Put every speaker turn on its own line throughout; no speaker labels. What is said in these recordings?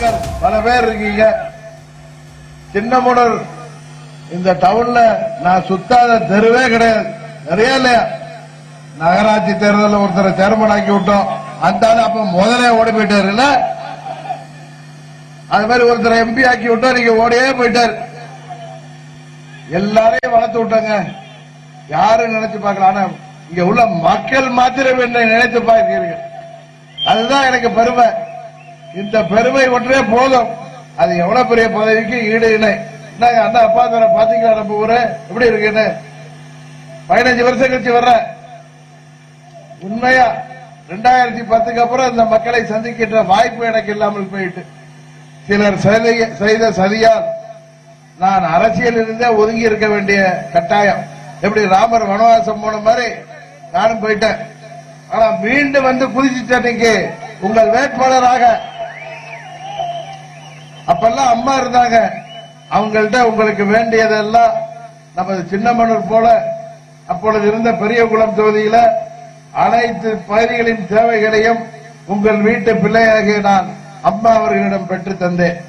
மக்கள் பல பேர் இருக்கீங்க. சின்னமுடல் இந்த டவுன்ல நான் சுத்தாத தெருவே கிடையாது. நிறைய இல்லையா? நகராட்சி தேர்தலில் ஒருத்தரை சேர்மன் ஆக்கி விட்டோம். அந்த அப்ப முதலே ஓடி போயிட்டாரு. இல்ல அது மாதிரி ஒருத்தரை எம்பி ஆக்கி விட்டோம். நீங்க ஓடியே போயிட்டாரு. எல்லாரையும் வளர்த்து விட்டாங்க. யாரும் நினைச்சு பார்க்கலாம். ஆனா இங்க உள்ள மக்கள் மாத்திரம் என்னை நினைத்து பார்க்கிறீர்கள். அதுதான் எனக்கு பெருமை. இந்த பெருமை ஒன்றே போதும். அது எவ்வளவு பெரிய பதவிக்கு ஈடு இணை. அண்ணா அப்பா தர பாத்தீங்களா? நம்ம ஊரு எப்படி இருக்குன்னு 15 வருஷம் கழிச்சு வர்ற உண்மையா 2010க்கு அப்புறம் இந்த மக்களை சந்திக்கின்ற வாய்ப்பு எனக்கு இல்லாமல் போயிட்டு சிலர் செய்த சதியால் நான் அரசியல் இருந்தே ஒதுங்கி இருக்க வேண்டிய கட்டாயம். எப்படி ராமர் வனவாசம் போன மாதிரி நானும் போயிட்டேன். ஆனா மீண்டும் வந்து குதிச்சுட்டு உங்கள் வேட்பாளராக அப்பெல்லாம் அம்மா இருந்தாங்க. அவங்கள்ட்ட உங்களுக்கு வேண்டியதெல்லாம் நமது சின்னமனூர் போல அப்பொழுது இருந்த பெரியகுளம் தொகுதியில அனைத்து பகுதிகளின் தேவைகளையும் உங்கள் வீட்டு பிள்ளையாக நான் அம்மா அவர்களிடம் பெற்று தந்தேன்.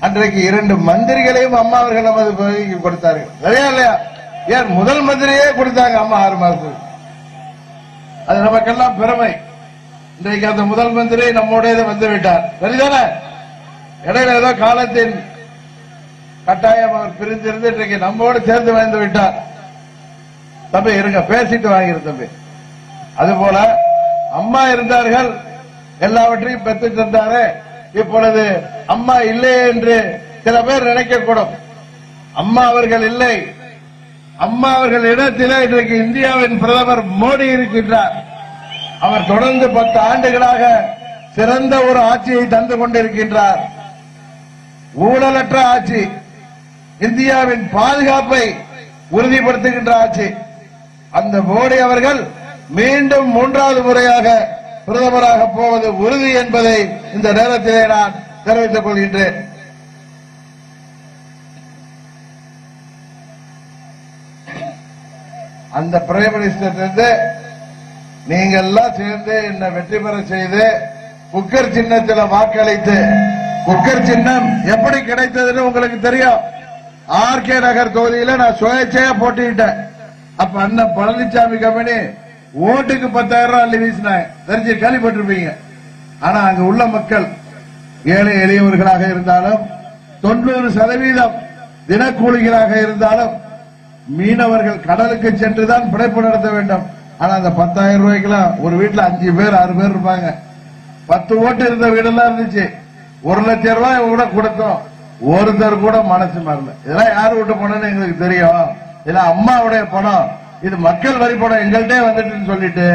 அன்றைக்கு 2 மந்திரிகளையும் அம்மா அவர்கள் நமது பகுதிக்கு கொடுத்தார்கள். சரியா இல்லையா? ஏன் முதல் மந்திரியே கொடுத்தாங்க அம்மா 6 மாசத்துக்கு. அது நமக்கெல்லாம் பெருமை. இன்றைக்கு அந்த முதல் மந்திரி நம்முடைய வந்து விட்டார். சரிதானே? இடையில ஏதோ காலத்தின் கட்டாயம் அவர் பிரிந்திருந்து இன்றைக்கு நம்மோடு சேர்ந்து வந்து விட்டார். தம்பி இருங்க, பேசிட்டு வாங்கிரு தம்பி. அதுபோல அம்மா இருந்தார்கள், எல்லாவற்றையும் பெற்று தந்தாரு. இப்பொழுது அம்மா இல்லை என்று சில பேர் நினைக்கக்கூடும். அம்மா அவர்கள் இல்லை. அம்மா அவர்கள் இடத்திலே இன்றைக்கு இந்தியாவின் பிரதமர் மோடி இருக்கின்றார். அவர் தொடர்ந்து 10 ஆண்டுகளாக சிறந்த ஒரு ஆட்சியை தந்து கொண்டிருக்கின்றார். ஊழலற்ற ஆட்சி, இந்தியாவின் பாதுகாப்பை உறுதிப்படுத்துகின்ற ஆட்சி. அந்த மோடி அவர்கள் மீண்டும் 3வது முறையாக பிரதமராக போவது உறுதி என்பதை இந்த நேரத்திலே நான் தெரிவித்துக் கொள்கின்றேன். அந்த பிரைம் மினிஸ்டர் இருந்து நீங்க எல்லாம் சேர்ந்து என்ன வெற்றி பெற செய்து குக்கர் சின்னத்தில் வாக்களித்து, குக்கர் சின்னம் எப்படி கிடைத்ததுன்னு உங்களுக்கு தெரியும். ஆர்கே நகர் தொகுதியில நான் சுயேட்சையா போட்டிட்டேன். அப்ப அண்ணன் பழனிசாமி கம்பெனி ஓட்டுக்கு 10,000 அள்ளி வீசினாங்க. தெரிஞ்சு கேள்விப்பட்டிருப்பீங்க. ஆனா அங்க உள்ள மக்கள் ஏழை எளியவர்களாக இருந்தாலும் 90% தினக்கூலிகளாக இருந்தாலும் மீனவர்கள் கடலுக்கு சென்றுதான் பிழைப்பு நடத்த வேண்டும். ஆனா அந்த 10,000 ரூபாய்க்குலாம் ஒரு வீட்டுல 5 பேர் 6 பேர் இருப்பாங்க. 10 ஓட்டு இருந்த வீடெல்லாம் இருந்துச்சு. 1,00,000 ரூபாய் கூட கொடுத்தோம். ஒருத்தர் கூட மனசு மாறல. இதெல்லாம் யாரு விட்டு போனோம்னு எங்களுக்கு தெரியும். இதெல்லாம் அம்மாவுடைய பணம், இது மக்கள் வரி பணம் எங்கள்கிட்ட வந்துட்டுன்னு சொல்லிட்டு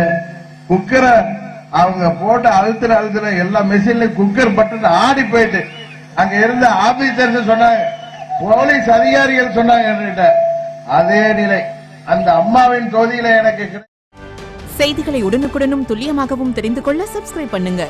குக்கரை அவங்க போட்டு அழுத்தின எல்லா மெஷின்லயும் குக்கர் பட்டன் ஆடி போயிட்டு அங்க இருந்த ஆபீசர்ஸ் சொன்னாங்க, போலீஸ் அதிகாரிகள் சொன்னாங்க. அதே நிலை அந்த அம்மாவின் தொகுதியில எனக்கு.
செய்திகளை உடனுக்குடனும் துல்லியமாகவும் தெரிந்து கொள்ள சப்ஸ்கிரைப் பண்ணுங்க.